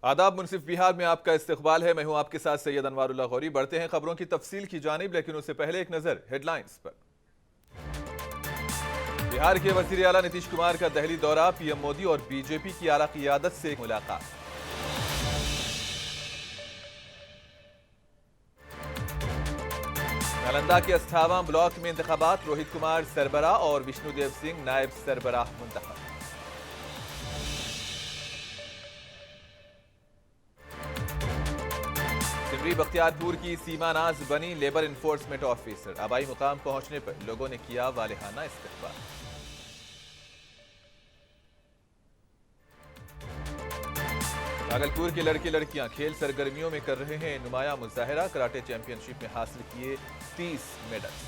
आदाब। मुनसिफ बिहार में आपका इस्तकबाल है। मैं हूं आपके साथ सैयद अनवारुल्लाह गौरी। बढ़ते हैं खबरों की तफसील की जानिब, लेकिन उससे पहले एक नजर हेडलाइंस पर। बिहार के वजीर आला नीतीश कुमार का दिल्ली दौरा, पीएम मोदी और बीजेपी की आला क़ियादत से मुलाकात। नालंदा के अस्थावां ब्लॉक में इंतखाबात, रोहित कुमार सरबराह और विष्णुदेव सिंह नायब सरबराह मुंतखब। सिमरी बख्तियारपुर की सीमा नाज बनी लेबर इन्फोर्समेंट ऑफिसर, आबाई मुकाम पहुंचने पर लोगों ने किया वालिहाना इस्तकबाल। भागलपुर के लड़के लड़कियां खेल सरगर्मियों में कर रहे हैं नुमाया मुजाहिरा, कराटे चैंपियनशिप में हासिल किए 30 मेडल।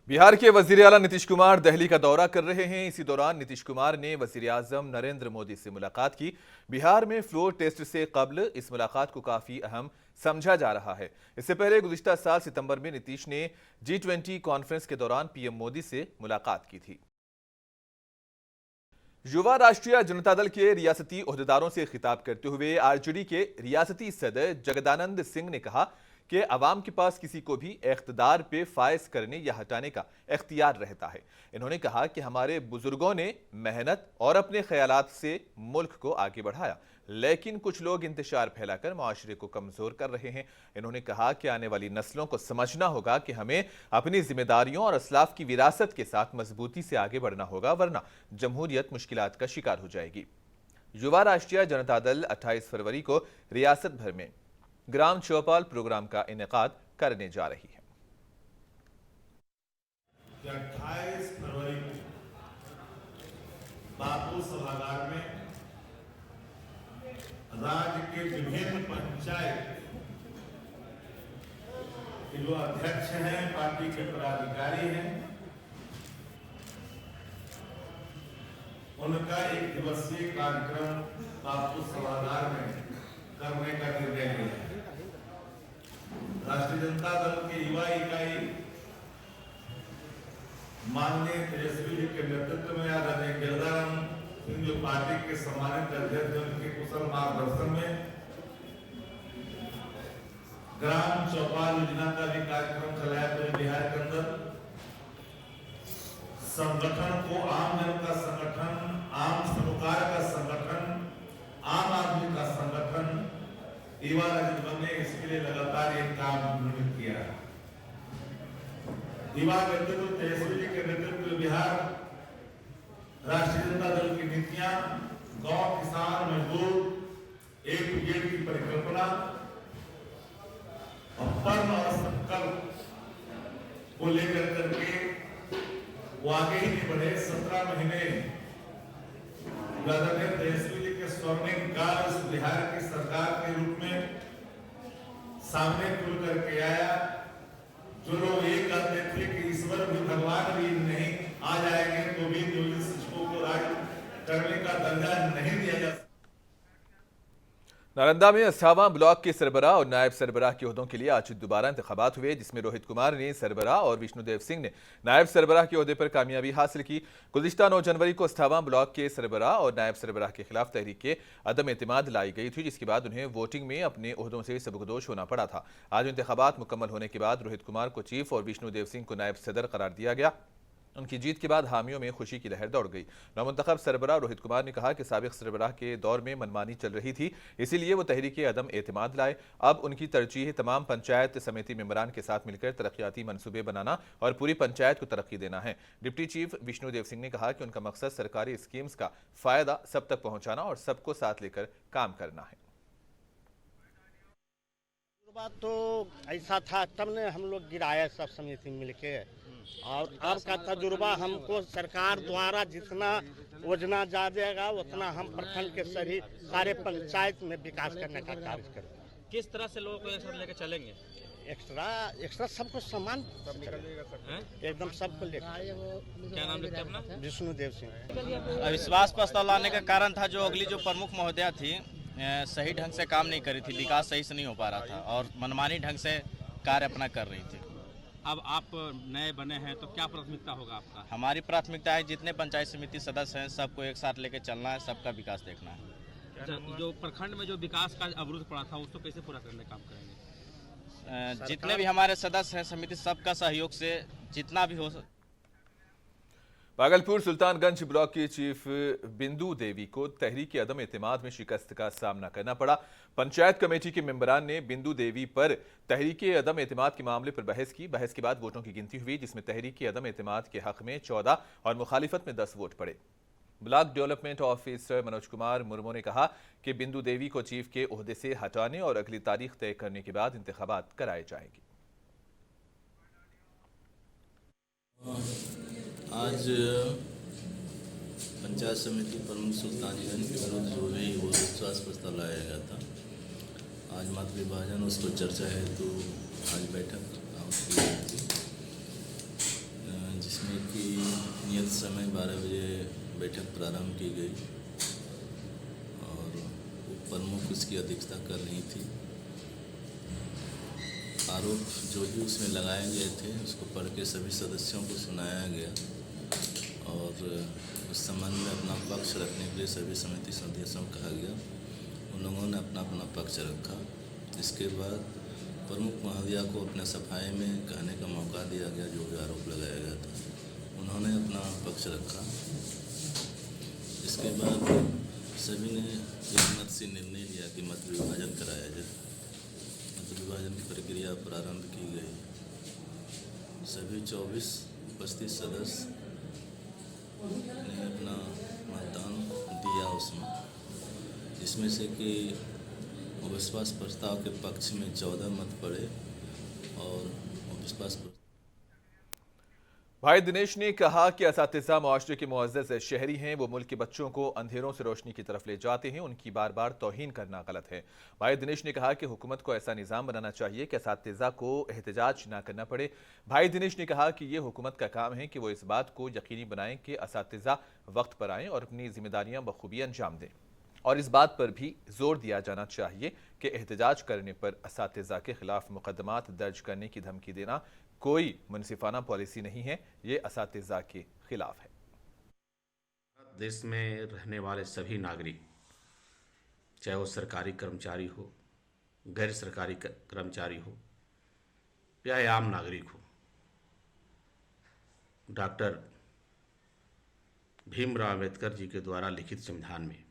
बिहार के वजीर आला नीतीश कुमार दिल्ली का दौरा कर रहे हैं। इसी दौरान नीतीश कुमार ने वजीर आजम नरेंद्र मोदी से मुलाकात की। बिहार में फ्लोर टेस्ट से कबल इस मुलाकात को काफी अहम समझा जा रहा है। इससे पहले गुज़िश्ता साल सितंबर में नीतीश ने G20 कॉन्फ्रेंस के दौरान पीएम मोदी से मुलाकात की थी। युवा राष्ट्रीय जनता दल के रियासती ओहदेदारों से खिताब करते हुए आरजेडी के रियासती सदर जगदानंद सिंह ने कहा कि अवाम के पास किसी को भी इख्तिदार पे फायज करने या हटाने का इख्तियार रहता है। इन्होंने कहा कि हमारे बुजुर्गों ने मेहनत और अपने ख्यालात से मुल्क को आगे बढ़ाया, लेकिन कुछ लोग इंतशार फैलाकर माशरे को कमजोर कर रहे हैं। इन्होंने कहा कि आने वाली नस्लों को समझना होगा कि हमें अपनी जिम्मेदारियों और असलाफ की विरासत के साथ मजबूती से आगे बढ़ना होगा, वरना जमहूरियत मुश्किलात का शिकार हो जाएगी। युवा राष्ट्रीय जनता दल 28 फरवरी को रियासत भर में ग्राम चौपाल प्रोग्राम का इनेकाद करने जा रही है। 28 फरवरी को बापू सभागार में राज्य के विभिन्न पंचायत के जो अध्यक्ष हैं, पार्टी के पदाधिकारी हैं, उनका एक दिवसीय कार्यक्रम बापू सभागार में करने का निर्णय लिया। राष्ट्रीय जनता दल के युवा इकाई माननीय तेजस्वी जी के नेतृत्व में आदरणीय गिरधाराम सिंह जो पार्टी के सम्मानित अध्यक्ष, उनके कुशल मार्गदर्शन में ग्राम चौपाल योजना का भी कार्यक्रम चलाया पूरे बिहार के अंदर। संगठन को आम जन का संगठन, आम समुदाय का संगठन, आम आदमी का संगठन युवा राजद बने, इसके लिए लगातार एक काम उन्होंने किया। युवा नेतृत्व तेजस्वी जी के नेतृत्व में बिहार राष्ट्रीय जनता दल की नीतियां, गांव किसान मजदूर एक ब्रिगेड की परिकल्पना और पर्व और संकल्प को लेकर करके वो आगे ही नहीं बढ़े। 17 महीने तेजस्वी जी के स्वर्णिम काल इस बिहार की सरकार के रूप में सामने खुल करके आया। जो लोग ये कहते थे कि ईश्वर भी भगवान भी नहीं आ जाएंगे तो भी नियोजित शिक्षकों को राज करने का दर्जा नहीं दिया जा सकता। नालंदा में अस्थावां ब्लॉक के सरबराह और नायब सरबराह के ओहदों के लिए आज दोबारा इंतखाबात हुए, जिसमें रोहित कुमार ने सरबराह और विष्णुदेव सिंह ने नायब सरबराह के ओहदे पर कामयाबी हासिल की। गुज़िश्ता 9 जनवरी को अस्थावां ब्लॉक के सरबराह और नायब सरबराह के खिलाफ तहरीक अदम एतमाद लाई गई थी, जिसके बाद उन्हें वोटिंग में अपने ओहदों से सबकदोश होना पड़ा था। आज इंतखाबात मुकम्मल होने के बाद रोहित कुमार को चीफ और विष्णुदेव सिंह को नायब सदर करार दिया गया। उनकी जीत के बाद हामियों में खुशी की लहर दौड़ गई। नवमुंतखब सरबराह रोहित कुमार ने कहा कि साबिक सरबराह के दौर में मनमानी चल रही थी, इसीलिए वो तहरीक अदम एतमाद लाए। अब उनकी तरजीह तमाम पंचायत समिति मेंबरान के साथ मिलकर तरक्याती मनसूबे बनाना और पूरी पंचायत को तरक्की देना है। डिप्टी चीफ विष्णुदेव सिंह ने कहा कि उनका मकसद सरकारी स्कीम्स का फायदा सब तक पहुंचाना और सबको साथ लेकर काम करना है। बात तो ऐसा था, तब ने हम लोग गिराया सब समिति मिलके, और अब का तजुर्बा हमको सरकार द्वारा जितना योजना जा जाएगा उतना हम प्रखंड के सभी सारे पंचायत में विकास करने का कार्य करेंगे। किस तरह से लोगों को एक साथ लेकर चलेंगे? एक्स्ट्रा सबको समान एकदम सबको लेकर। क्या नाम लेते हैं अपना? विष्णुदेव सिंह। अविश्वास प्रस्ताव लाने का कारण था जो अगली जो प्रमुख महोदया थी सही ढंग से काम नहीं कर रही थी, विकास सही से नहीं हो पा रहा था और मनमानी ढंग से कार्य अपना कर रही थी। अब आप नए बने हैं तो क्या प्राथमिकता होगा आपका? हमारी प्राथमिकता है जितने पंचायत समिति सदस्य हैं सबको एक साथ लेकर चलना है, सबका विकास देखना है। अच्छा, जो प्रखंड में जो विकास का अवरुद्ध पड़ा था उसको कैसे पूरा करने का काम करेंगे? जितने भी हमारे सदस्य हैं समिति, सबका सहयोग से जितना भी हो भागलपुर सुल्तानगंज ब्लॉक की चीफ बिंदु देवी को तहरीक अदम एतमाद में शिकस्त का सामना करना पड़ा। पंचायत कमेटी के मेंबरान ने बिंदु देवी पर तहरीक अदम एतमाद के मामले पर बहस की। बहस के बाद वोटों की गिनती हुई, जिसमें तहरीक अदम एतमाद के हक में 14 और मुखालिफत में 10 वोट पड़े। Block development officer Manoj Kumar Murmu ने कहा कि बिंदु देवी को चीफ के ओहदे से हटाने और अगली तारीख तय करने के बाद इंतखाबात कराए जाएंगे। आज पंचायत समिति प्रमुख सुल्तानगंज के विरुद्ध जो भी वो विश्वास प्रस्ताव लाया गया था, आज मत विभाजन उसको चर्चा है तो आज बैठक की गई थी, जिसमें कि नियत समय 12 बजे बैठक प्रारंभ की गई और प्रमुख उसकी अध्यक्षता कर रही थी। आरोप जो भी उसमें लगाए गए थे उसको पढ़ के सभी सदस्यों को सुनाया गया और उस संबंध में अपना पक्ष रखने के लिए सभी समिति सदस्यों को कहा गया। उन लोगों ने अपना अपना पक्ष रखा। इसके बाद प्रमुख महोदया को अपने सफाई में कहने का मौका दिया गया, जो भी आरोप लगाया गया था उन्होंने अपना पक्ष रखा। इसके बाद सभी ने एकमत से निर्णय लिया कि मत विभाजन कराया जाए। मत विभाजन की प्रक्रिया प्रारंभ की गई। सभी 24 उपस्थित सदस्य ने अपना मतदान दिया उसमें, जिसमें से कि अविश्वास प्रस्ताव के पक्ष में 14 मत पड़े और अविश्वास भाई दिनेश ने कहा कि असातिज़ा मुआशरे के मुअज़्ज़ज़ शहरी हैं, वो मुल्क के बच्चों को अंधेरों से रोशनी की तरफ ले जाते हैं, उनकी बार बार तौहीन करना गलत है। भाई दिनेश ने कहा कि हुकूमत को ऐसा निज़ाम बनाना चाहिए कि असातिज़ा को एहतजाज ना करना पड़े। भाई दिनेश ने कहा कि ये हुकूमत का काम है कि वो इस बात को यकीनी बनाएं कि असातिज़ा वक्त पर आएँ और अपनी जिम्मेदारियाँ बखूबी अंजाम दें, और इस बात पर भी जोर दिया जाना चाहिए कि एहतजाज करने पर असातिज़ा के खिलाफ मुकदमात दर्ज करने की धमकी देना कोई मुनसिफाना पॉलिसी नहीं है, ये असातिज़ा के खिलाफ है। देश में रहने वाले सभी नागरिक, चाहे वो सरकारी कर्मचारी हो, गैर सरकारी कर्मचारी हो या आम नागरिक हो, डॉक्टर भीमराव अंबेडकर जी के द्वारा लिखित संविधान में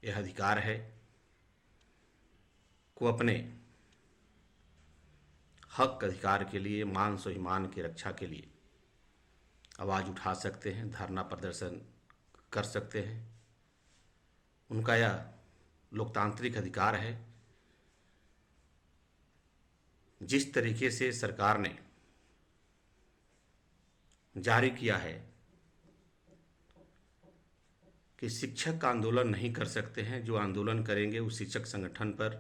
यह अधिकार है को अपने हक अधिकार के लिए, मान स्वाभिमान की रक्षा के लिए आवाज़ उठा सकते हैं, धरना प्रदर्शन कर सकते हैं। उनका यह लोकतांत्रिक अधिकार है। जिस तरीके से सरकार ने जारी किया है कि शिक्षक का आंदोलन नहीं कर सकते हैं, जो आंदोलन करेंगे उस शिक्षक संगठन पर,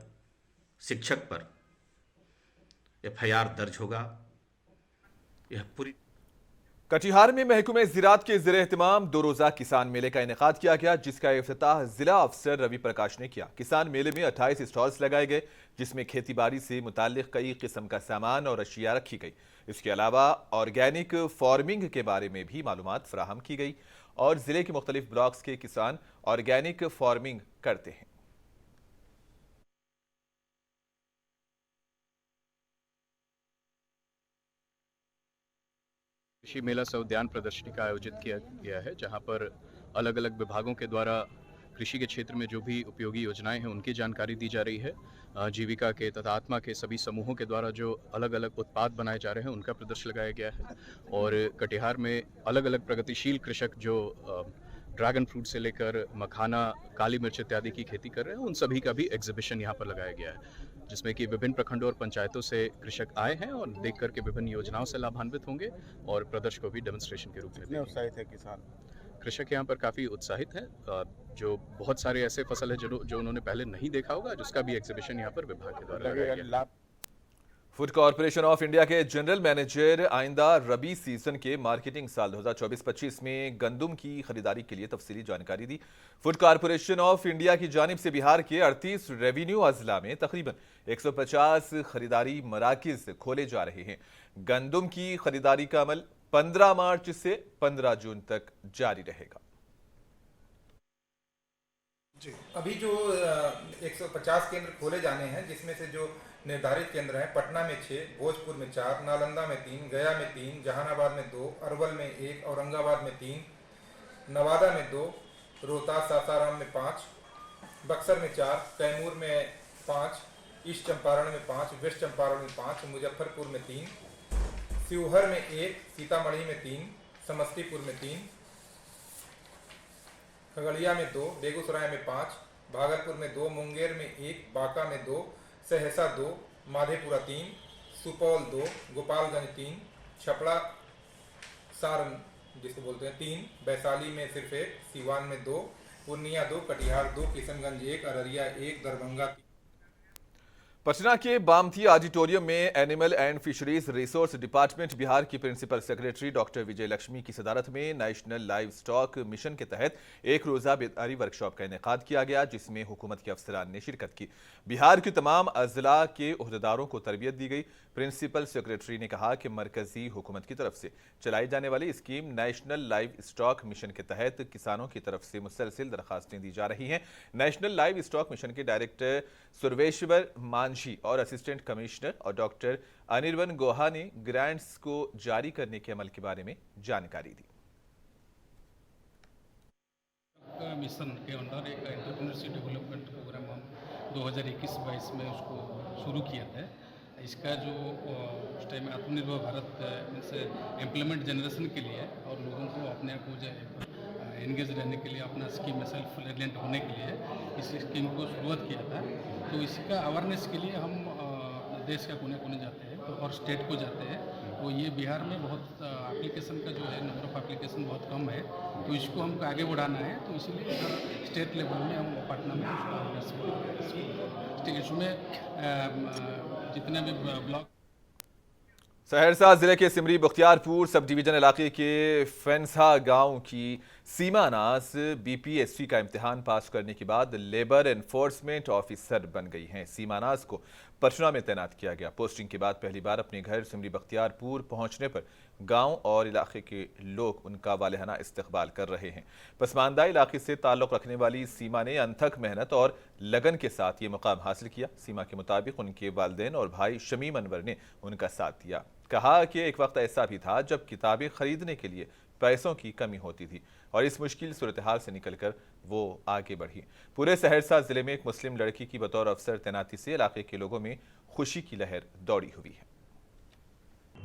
शिक्षक पर FIR दर्ज होगा। यह पूरी कटिहार में महकमे ज़राअत के ज़ेर एहतमाम 2 रोज़ा किसान मेले का इनेकाद किया गया, जिसका इफ्तिताह जिला अफसर रवि प्रकाश ने किया। किसान मेले में 28 स्टॉल्स लगाए गए, जिसमें खेती बाड़ी से मुताल्लिक कई किस्म का सामान और अशिया रखी गई। इसके अलावा ऑर्गेनिक फार्मिंग के बारे में भी मालूमात फराहम की गई और ज़िले के मुख्तलिफ ब्लॉक्स के किसान ऑर्गेनिक फार्मिंग करते हैं। कृषि मेला सह उद्यान प्रदर्शनी का आयोजित किया गया है, जहां पर अलग अलग विभागों के द्वारा कृषि के क्षेत्र में जो भी उपयोगी योजनाएं हैं उनकी जानकारी दी जा रही है। जीविका के तथा आत्मा के सभी समूहों के द्वारा जो अलग अलग उत्पाद बनाए जा रहे हैं उनका प्रदर्शन लगाया गया है और कटिहार में अलग अलग प्रगतिशील कृषक जो ड्रैगन फ्रूट से लेकर मखाना, काली मिर्च इत्यादि की खेती कर रहे हैं, उन सभी का भी एग्जीबिशन यहाँ पर लगाया गया है, जिसमें कि विभिन्न प्रखंडों और पंचायतों से कृषक आए हैं और देख करके विभिन्न योजनाओं से लाभान्वित होंगे और प्रदर्शन को भी डेमोन्स्ट्रेशन के रूप में उत्साहित है किसान। कृषक यहाँ पर काफ़ी उत्साहित हैं। जो बहुत सारे ऐसे फसल है जो उन्होंने पहले नहीं देखा होगा, जिसका भी एग्जीबिशन यहाँ पर विभाग के द्वारा लगाया गया। फूड कॉर्पोरेशन ऑफ इंडिया के जनरल मैनेजर आइंदा रबी सीजन के मार्केटिंग साल 2024-25 में गंदम की खरीदारी के लिए तफसीली जानकारी दी। फूड कॉर्पोरेशन ऑफ इंडिया की जानिब से बिहार के 38 रेवेन्यू अजला में तकरीबन 150 खरीदारी मराकिज खोले जा रहे हैं। गंदम की खरीदारी का अमल 15 मार्च से 15 जून तक जारी रहेगा। जी, अभी जो 150 केंद्र खोले जाने हैं, जिसमें से जो निर्धारित केंद्र हैं पटना में 6, भोजपुर में 4, नालंदा में 3, गया में 3, जहानाबाद में 2, अरवल में 1, औरंगाबाद में 3, नवादा में 2, रोहतास सासाराम में 5, बक्सर में 4, कैमूर में 5, ईस्ट चंपारण में 5, वेस्ट चंपारण में 5, मुजफ्फरपुर में 3, शिवहर में 1, सीतामढ़ी में 3, समस्तीपुर में 3, खगड़िया में 2, बेगूसराय में 5, भागलपुर में 2, मुंगेर में 1, बांका में 2, सहरसा 2, माधेपुरा 3, सुपौल 2, गोपालगंज 3, छपरा सारण जिसको बोलते हैं 3, वैशाली में सिर्फ 1, सीवान में 2, पूर्णिया 2, कटिहार 2, किशनगंज 1, अररिया 1, दरभंगा 3। पटना के बामथी ऑडिटोरियम में animal and fisheries resource department Bihar की प्रिंसिपल सेक्रेटरी डॉक्टर विजय लक्ष्मी की सदारत में नेशनल लाइव स्टॉक मिशन के तहत एक रोजा बेदारी वर्कशॉप का इनेकाद किया गया, जिसमें हुकूमत के अफसरान ने शिरकत की। बिहार के तमाम अजला के ओहदेदारों को तरबियत दी गई। प्रिंसिपल सेक्रेटरी ने कहा कि मरकजी हुकूमत की तरफ से चलाई जाने वाली scheme national live stock mission के तहत किसानों की तरफ से मुसलसिल दरखास्तें दी जा रही हैं। नेशनल लाइव स्टॉक मिशन के डायरेक्टर सुरवेश्वर मांझी और असिस्टेंट कमिश्नर और डॉक्टर अनिर्बन गोहा ने ग्रांट्स को जारी करने के अमल के बारे में जानकारी दी। मिशन के अंडर एक एंटरप्रेन्योरशिप डेवलपमेंट प्रोग्राम हम 2021-22 में उसको शुरू किया है। इसका जो उस टाइम आत्मनिर्भर भारत से एम्प्लॉयमेंट जनरेशन के लिए और लोगों को अपने आप को जो एंगेज रहने के लिए, अपना स्कीम में सेल्फ रिलायंट होने के लिए इस स्कीम को शुरुआत किया था। तो इसका अवेयरनेस के लिए हम देश का कोने कोने जाते हैं तो और स्टेट को जाते हैं। तो ये बिहार में बहुत एप्लीकेशन का जो है नंबर ऑफ एप्लीकेशन बहुत कम है, तो इसको हमको आगे बढ़ाना है। तो इसीलिए स्टेट लेवल में हम पटना में इसमें जितने भी ब्लॉक। सहरसा जिले के सिमरी बख्तियारपुर सब डिवीजन इलाके के फैंसा गांव की सीमा नाज बीपीएससी का इम्तिहान पास करने के बाद लेबर एनफोर्समेंट ऑफिसर बन गई हैं। सीमा नाज को पटना में तैनात किया गया। पोस्टिंग के बाद पहली बार अपने घर सिमरी बख्तियारपुर पहुंचने पर गांव और इलाके के लोग उनका वालेहाना इस्तकबाल कर रहे हैं। पसमानदा इलाके से ताल्लुक़ रखने वाली सीमा ने अनथक मेहनत और लगन के साथ ये मुकाम हासिल किया। सीमा के मुताबिक उनके वालिदैन और भाई शमीम अनवर ने उनका साथ दिया। कहा कि एक वक्त ऐसा भी था जब किताबें खरीदने के लिए पैसों की कमी होती थी और इस मुश्किल सूरत हाल से निकलकर वो आगे बढ़ी। पूरे सहरसा जिले में एक मुस्लिम लड़की की बतौर अफसर तैनाती से इलाके के लोगों में खुशी की लहर दौड़ी हुई है।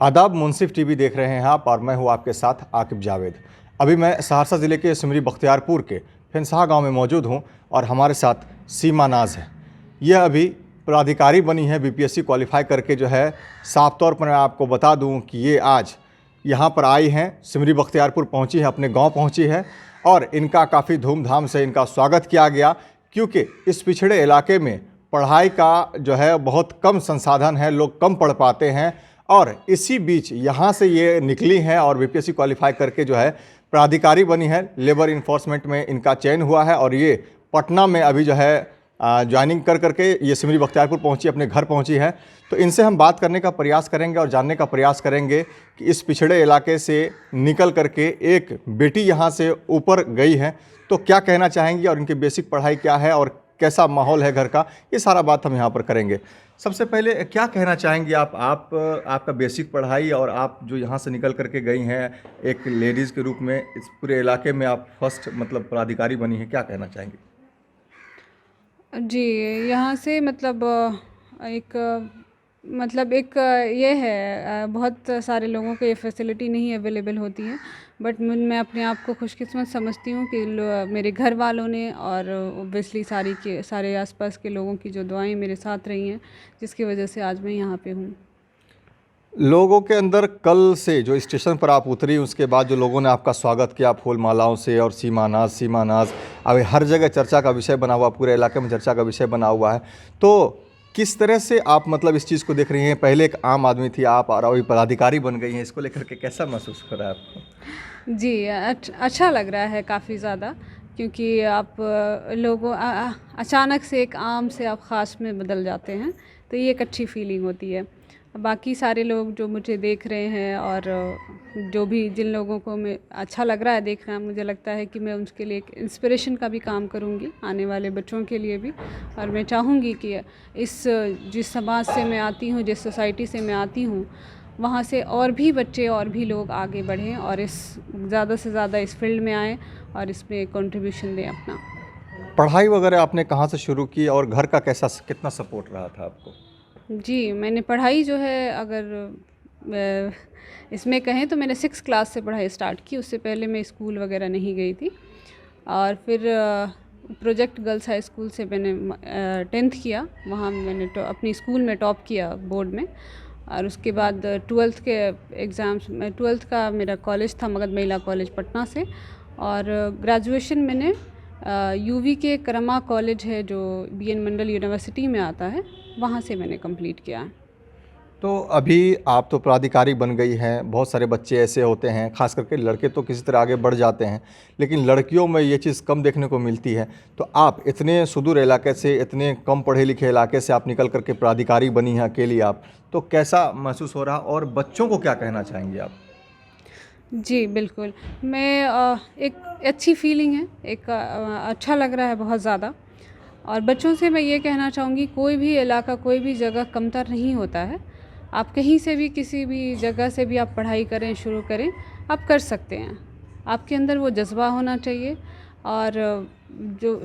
आदाब, मुंसिफ टीवी देख रहे हैं आप और मैं हूँ आपके साथ आकिब जावेद। अभी मैं सहरसा ज़िले के सिमरी बख्तियारपुर के फिनसा गांव में मौजूद हूँ और हमारे साथ सीमा नाज है। यह अभी पदाधिकारी बनी है, बीपीएससी क्वालिफाई करके जो है। साफ तौर पर मैं आपको बता दूं कि ये आज यहाँ पर आई हैं, सिमरी बख्तियारपुर पहुँची है, अपने गांव पहुँची है और इनका काफ़ी धूमधाम से इनका स्वागत किया गया, क्योंकि इस पिछड़े इलाके में पढ़ाई का जो है बहुत कम संसाधन है, लोग कम पढ़ पाते हैं और इसी बीच यहाँ से ये निकली हैं और बीपीएससी क्वालिफाई करके जो है पदाधिकारी बनी है। लेबर इन्फोर्समेंट में इनका चयन हुआ है और ये पटना में अभी जो है ज्वाइनिंग कर करके ये सिमरी बख्तियारपुर पहुंची, अपने घर पहुंची है। तो इनसे हम बात करने का प्रयास करेंगे और जानने का प्रयास करेंगे कि इस पिछड़े इलाके से निकल करके एक बेटी यहाँ से ऊपर गई है तो क्या कहना चाहेंगी और इनकी बेसिक पढ़ाई क्या है और कैसा माहौल है घर का, ये सारा बात हम यहाँ पर करेंगे। सबसे पहले क्या कहना चाहेंगी आप आपका बेसिक पढ़ाई और आप जो यहाँ से निकल करके गई हैं एक लेडीज़ के रूप में, इस पूरे इलाके में आप फर्स्ट मतलब पदाधिकारी बनी हैं, क्या कहना चाहेंगी? जी, यहाँ से मतलब एक ये है, बहुत सारे लोगों को ये फैसिलिटी नहीं अवेलेबल होती है, बट मैं अपने आप को खुशकिस्मत समझती हूँ कि मेरे घर वालों ने और ओब्वियसली सारे आसपास के लोगों की जो दुआएं मेरे साथ रही हैं, जिसकी वजह से आज मैं यहाँ पे हूँ। लोगों के अंदर कल से जो स्टेशन पर आप उतरी उसके बाद जो लोगों ने आपका स्वागत किया फूल मालाओं से और सीमा नाज अभी हर जगह चर्चा का विषय बना हुआ, पूरे इलाके में चर्चा का विषय बना हुआ है, तो किस तरह से आप मतलब इस चीज़ को देख रही हैं? पहले एक आम आदमी थी आप और अभी पदाधिकारी बन गई हैं, इसको लेकर के कैसा महसूस हो रहा है आपको? जी, अच्छा लग रहा है काफ़ी ज़्यादा, क्योंकि आप अचानक से एक आम से आप ख़ास में बदल जाते हैं, तो ये एक अच्छी फीलिंग होती है। बाकी सारे लोग जो मुझे देख रहे हैं और जो भी जिन लोगों को मैं अच्छा लग रहा है देखना, मुझे लगता है कि मैं उनके लिए एक इंस्पिरेशन का भी काम करूँगी, आने वाले बच्चों के लिए भी। और मैं चाहूँगी कि जिस समाज से मैं आती हूँ, जिस सोसाइटी से मैं आती हूँ, वहाँ से और भी बच्चे और भी लोग आगे बढ़ें और ज़्यादा से ज़्यादा इस फील्ड में आएँ और इसमें कंट्रीब्यूशन दें अपना। पढ़ाई वगैरह आपने कहाँ से शुरू की और घर का कितना सपोर्ट रहा था आपको? जी, मैंने पढ़ाई जो है, अगर इसमें कहें तो मैंने 6 क्लास से पढ़ाई स्टार्ट की। उससे पहले मैं स्कूल वगैरह नहीं गई थी। और फिर प्रोजेक्ट गर्ल्स हाई स्कूल से मैंने 10th किया। वहाँ मैंने अपनी स्कूल में टॉप किया बोर्ड में। और उसके बाद 12th के एग्ज़ाम्स में 12th का मेरा कॉलेज था मगध महिला कॉलेज पटना से। और ग्रेजुएशन मैंने यूवी के करमा कॉलेज है जो बीएन मंडल यूनिवर्सिटी में आता है, वहाँ से मैंने कंप्लीट किया है। तो अभी आप तो पदाधिकारी बन गई हैं, बहुत सारे बच्चे ऐसे होते हैं, खास करके लड़के तो किसी तरह आगे बढ़ जाते हैं, लेकिन लड़कियों में ये चीज़ कम देखने को मिलती है। तो आप इतने सुदूर इलाके से, इतने कम पढ़े लिखे इलाके से आप निकल करके पदाधिकारी बनी हैं अकेली आप, तो कैसा महसूस हो रहा और बच्चों को क्या कहना चाहेंगे आप? जी, बिल्कुल। मैं एक अच्छी फीलिंग है, अच्छा लग रहा है बहुत ज़्यादा। और बच्चों से मैं ये कहना चाहूँगी, कोई भी इलाका, कोई भी जगह कमतर नहीं होता है। आप कहीं से भी, किसी भी जगह से भी आप पढ़ाई करें, शुरू करें, आप कर सकते हैं। आपके अंदर वो जज़्बा होना चाहिए और जो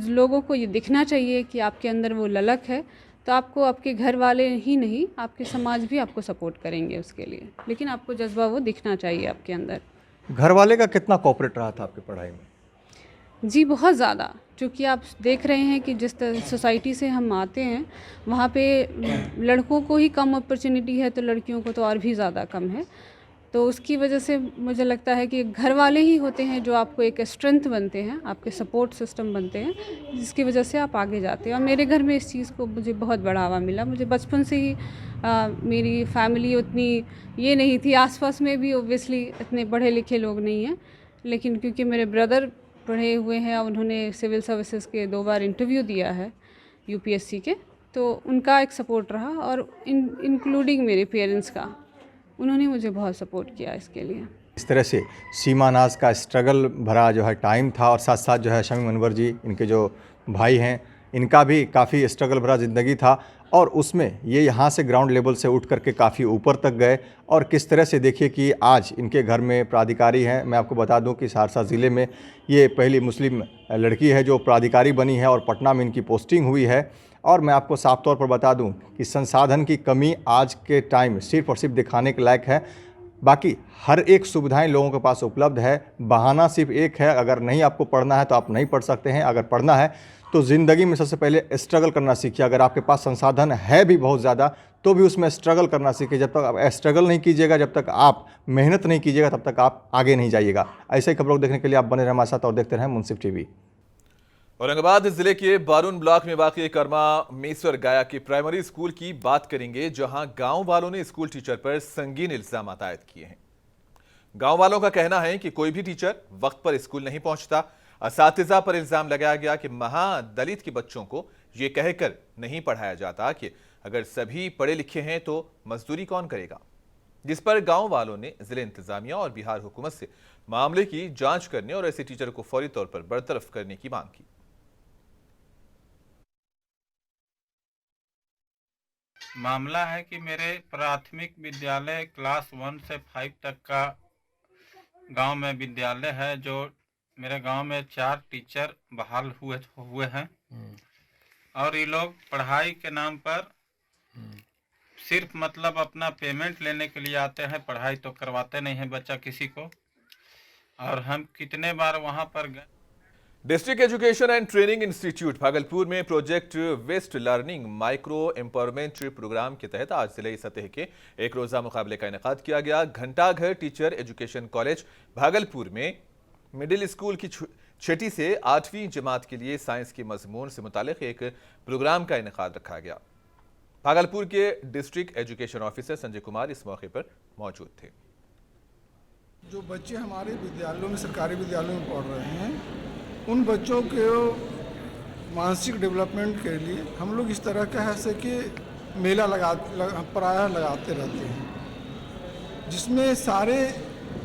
लोगों को ये दिखना चाहिए कि आपके अंदर वो ललक है, तो आपको आपके घर वाले ही नहीं, आपके समाज भी आपको सपोर्ट करेंगे उसके लिए। लेकिन आपको जज़्बा वो दिखना चाहिए आपके अंदर। घर वाले का कितना कोऑपरेट रहा था आपकी पढ़ाई में? जी, बहुत ज़्यादा। क्योंकि आप देख रहे हैं कि जिस सोसाइटी से हम आते हैं, वहाँ पे लड़कों को ही कम अपॉर्चुनिटी है, तो लड़कियों को तो और भी ज़्यादा कम है। तो उसकी वजह से मुझे लगता है कि घर वाले ही होते हैं जो आपको एक स्ट्रेंथ बनते हैं, आपके सपोर्ट सिस्टम बनते हैं, जिसकी वजह से आप आगे जाते हैं। और मेरे घर में इस चीज़ को मुझे बहुत बढ़ावा मिला। मुझे बचपन से ही मेरी फैमिली उतनी ये नहीं थी, आसपास में भी ओब्वियसली इतने पढ़े लिखे लोग नहीं हैं, लेकिन क्योंकि मेरे ब्रदर पढ़े हुए हैं, उन्होंने सिविल सर्विसेज के 2 बार इंटरव्यू दिया है यूपीएससी के, तो उनका एक सपोर्ट रहा। और इंक्लूडिंग मेरे पेरेंट्स का, उन्होंने मुझे बहुत सपोर्ट किया इसके लिए। इस तरह से सीमा नाज का स्ट्रगल भरा जो है टाइम था, और साथ साथ जो है शमी अनवर जी, इनके जो भाई हैं, इनका भी काफ़ी स्ट्रगल भरा ज़िंदगी था। और उसमें ये यहाँ से ग्राउंड लेवल से उठ करके काफ़ी ऊपर तक गए। और किस तरह से देखिए कि आज इनके घर में प्राधिकारी हैं। मैं आपको बता दूं कि सहरसा ज़िले में ये पहली मुस्लिम लड़की है जो प्राधिकारी बनी है, और पटना में इनकी पोस्टिंग हुई है। और मैं आपको साफ तौर पर बता दूं कि संसाधन की कमी आज के टाइम सिर्फ और सिर्फ दिखाने के लायक है। बाकी हर एक सुविधाएं लोगों के पास उपलब्ध है। बहाना सिर्फ एक है, अगर नहीं आपको पढ़ना है तो आप नहीं पढ़ सकते हैं। अगर पढ़ना है तो ज़िंदगी में सबसे पहले स्ट्रगल करना सीखिए। अगर आपके पास संसाधन है भी बहुत ज़्यादा, तो भी उसमें स्ट्रगल करना सीखिए। जब तक आप स्ट्रगल नहीं कीजिएगा, जब तक आप मेहनत नहीं कीजिएगा, तब तक आप आगे नहीं जाइएगा। ऐसे ही खबरों को देखने के लिए आप बने रहें हमारे साथ और देखते रहें मुंसिफ टीवी। औरंगाबाद जिले के बारून ब्लॉक में वाक़ई कर्मा मेसर गाया के प्राइमरी स्कूल की बात करेंगे, जहां गांव वालों ने स्कूल टीचर पर संगीन इल्जाम आयद किए हैं। गांव वालों का कहना है कि कोई भी टीचर वक्त पर स्कूल नहीं पहुंचता। असातिज़ा पर इल्जाम लगाया गया कि महादलित के बच्चों को ये कहकर नहीं पढ़ाया जाता कि अगर सभी पढ़े लिखे हैं तो मजदूरी कौन करेगा, जिस पर गांव वालों ने जिले इंतजामिया और बिहार हुकूमत से मामले की जांच करने और ऐसे टीचर को फौरी तौर पर बरतरफ करने की मांग की। मामला है कि मेरे प्राथमिक विद्यालय क्लास 1 से 5 तक का गांव में विद्यालय है, जो मेरे गांव में 4 टीचर बहाल हुए हैं। और ये लोग पढ़ाई के नाम पर सिर्फ मतलब अपना पेमेंट लेने के लिए आते हैं, पढ़ाई तो करवाते नहीं हैं बच्चा किसी को। और हम कितने बार वहां पर गए। District education and training institute Bhagalpur में project west learning micro empowerment programme के तहत आज जिले सतह के एक रोजा मुकाबले का इनेकाद किया गया। घंटाघर टीचर एजुकेशन कॉलेज भागलपुर में मिडिल स्कूल की 6ठी से 8वीं जमात के लिए साइंस के मजमून से मुतालिक एक प्रोग्राम का इनेकाद रखा गया। भागलपुर के district education officer Sanjay Kumar इस मौके पर मौजूद थे। जो बच्चे हमारे विद्यालयों में, सरकारी विद्यालयों में पढ़ रहे हैं, उन बच्चों के मानसिक डेवलपमेंट के लिए हम लोग इस तरह का है कि मेला प्रायः लगाते रहते हैं, जिसमें सारे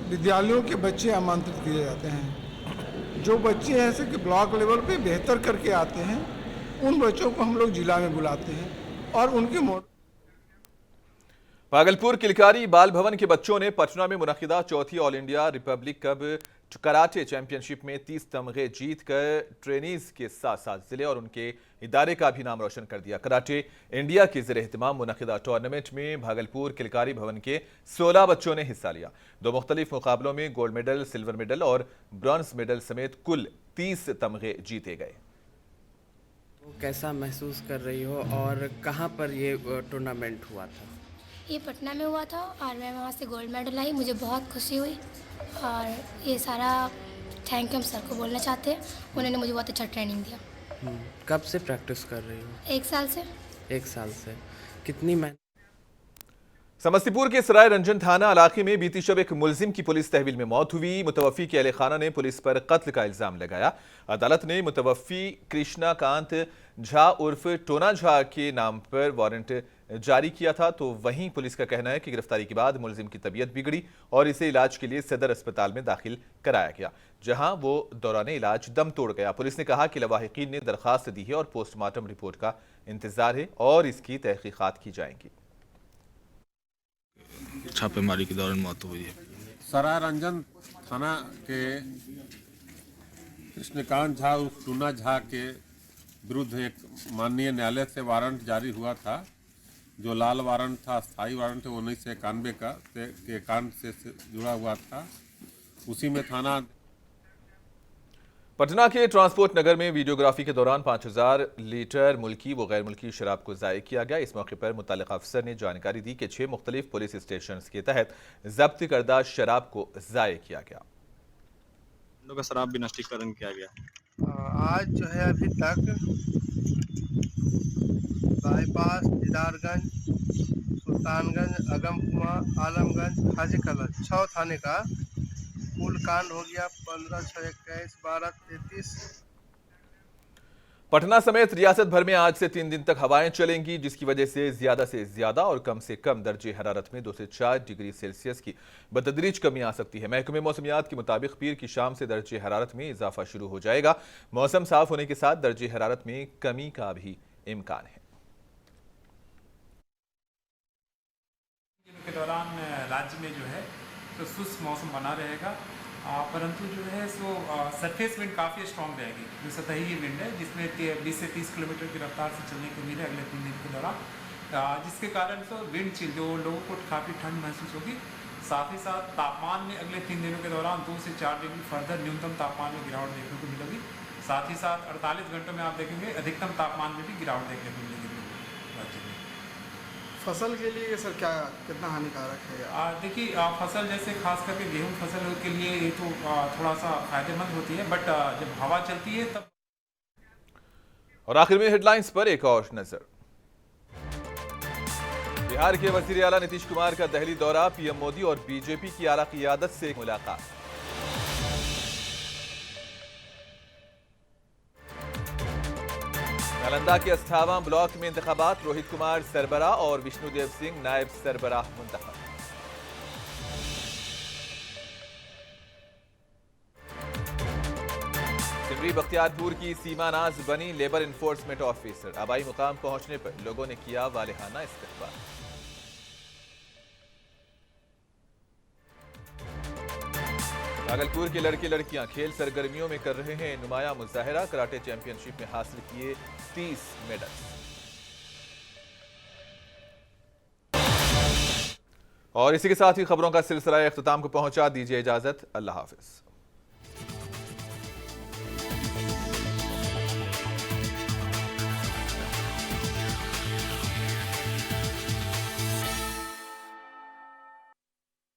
विद्यालयों के बच्चे आमंत्रित किए जाते हैं। जो बच्चे ऐसे कि ब्लॉक लेवल पे बेहतर करके आते हैं, उन बच्चों को हम लोग जिला में बुलाते हैं और उनके भागलपुर किलकारी बाल भवन के बच्चों ने पटना में मुनक़िदा चौथी all India Republic cup karate championship में 30 तमगे जीतकर ट्रेनीज के साथ साथ जिले और उनके इदारे का भी नाम रोशन कर दिया। कराटे इंडिया के ज़ेर एहतमाम मुनक़िदा टूर्नामेंट में भागलपुर किलकारी भवन के 16 बच्चों ने हिस्सा लिया। 2 मुख्तलिफ मुकाबलों में गोल्ड मेडल, सिल्वर मेडल और ब्रॉन्ज मेडल समेत कुल 30 तमगे जीते गए। कैसा महसूस कर रही हो और कहाँ पर ये टूर्नामेंट हुआ था? ये पटना में हुआ था और मैं वहाँ से गोल्ड मेडल आई। मुझे बहुत खुशी हुई और ये सारा थैंक यू हम सर को बोलना चाहते हैं, उन्होंने मुझे बहुत अच्छा ट्रेनिंग दिया। कब से प्रैक्टिस कर रही हो? 1 साल से। 1 साल से। कितनी मेहनत? समस्तीपुर के सराय रंजन थाना इलाके में बीती शब एक मुलजिम की पुलिस तहवील में मौत हुई। मुतवफ़ी के अहले खाना ने पुलिस पर कत्ल का इल्ज़ाम लगाया। अदालत ने मुतवफ़ी कृष्णाकांत झा उर्फ टोना झा के नाम पर वारंट जारी किया था, तो वहीं पुलिस का कहना है कि गिरफ्तारी के बाद मुलजिम की तबीयत बिगड़ी और इसे इलाज के लिए सदर अस्पताल में दाखिल कराया गया, जहां वो दौरान इलाज दम तोड़ गया। पुलिस ने कहा कि लवाहिकीन ने दरखास्त दी है और पोस्टमार्टम रिपोर्ट का इंतजार है और इसकी तहकीकात की जाएंगी। छापेमारी के दौरान मौत हुई है। सराय रंजन थाना के कृष्णकांत झा उर्फ टूना झा के विरुद्ध एक माननीय न्यायालय से वारंट जारी हुआ था। जो लाल वारंट था, स्थायी वारंट है, 1991 का के कांड से जुड़ा हुआ था। उसी में थाना पटना के ट्रांसपोर्ट नगर में वीडियोग्राफी के दौरान 5000 लीटर मुल्की व गैर मुल्की शराब को ज़ाय किया गया। इस मौके पर मुतल्लिक़ अफसर ने जानकारी दी कि 6 मुख्तलिफ पुलिस स्टेशन के तहत जब्त करदा शराब को ज़ाय किया गया। का शराब भी नष्टीकरण किया गया। आज जो है अभी तक बाईपास, दीदारगंज, सुल्तानगंज, अगमकुआं, आलमगंज, हाजी कला 6 थाने का कुल कांड हो गया 15, 6, 21, 12, 33। पटना समेत रियासत भर में आज से 3 दिन तक हवाएं चलेंगी, जिसकी वजह से ज्यादा और कम से कम दर्जे हरारत में 2 से 4 डिग्री सेल्सियस की बतदरीज कमी आ सकती है। महकमे मौसमियात के मुताबिक पीर की शाम से दर्जे हरारत में इजाफा शुरू हो जाएगा। मौसम साफ होने के साथ दर्जे हरारत में कमी का भी इम्कान है। के दौरान राज्य में जो है तो शुष्क मौसम बना रहेगा, परंतु जो है सो सरफेस विंड काफ़ी स्ट्रॉन्ग रहेगी। जो सतही विंड है जिसमें 20 से 30 किलोमीटर की रफ्तार से चलने की उम्मीद है अगले 3 दिन के दौरान, जिसके कारण सो विंड चिल जो लोगों को काफ़ी ठंड महसूस होगी। साथ ही साथ तापमान में अगले 3 दिनों के दौरान 2 से 4 डिग्री फर्दर न्यूनतम तापमान में गिरावट देखने को मिलेगी। साथ ही साथ 48 घंटों में आप देखेंगे अधिकतम तापमान में भी गिरावट देखने को मिलेगी राज्य में। फसल के लिए सर क्या कितना हानिकारक है? देखिए फसल जैसे खास करके गेहूं फसल के लिए ये तो थोड़ा सा फायदेमंद होती है, बट जब हवा चलती है तब। और आखिर में हेडलाइंस पर एक और नजर। बिहार के वजीर आला नीतीश कुमार का दिल्ली दौरा, पीएम मोदी और बीजेपी की आला क़ियादत से मुलाकात। नालंदा के अस्थावा ब्लॉक में इंतखाबात, रोहित कुमार सरबराह और विष्णुदेव सिंह नायब सरबराह मुंतखब। सिमरी बख्तियारपुर की सीमा नाज बनी लेबर इन्फोर्समेंट ऑफिसर, आबाई मुकाम पहुंचने पर लोगों ने किया वालिहाना इस्तकबाल। भागलपुर के लड़के लड़कियां खेल सरगर्मियों में कर रहे हैं नुमाया मुजाहिरा, कराटे चैंपियनशिप में हासिल किए 30 मेडल। और इसी के साथ ही खबरों का सिलसिला इख्तिताम को पहुंचा। दीजिए इजाजत, अल्लाह हाफिज।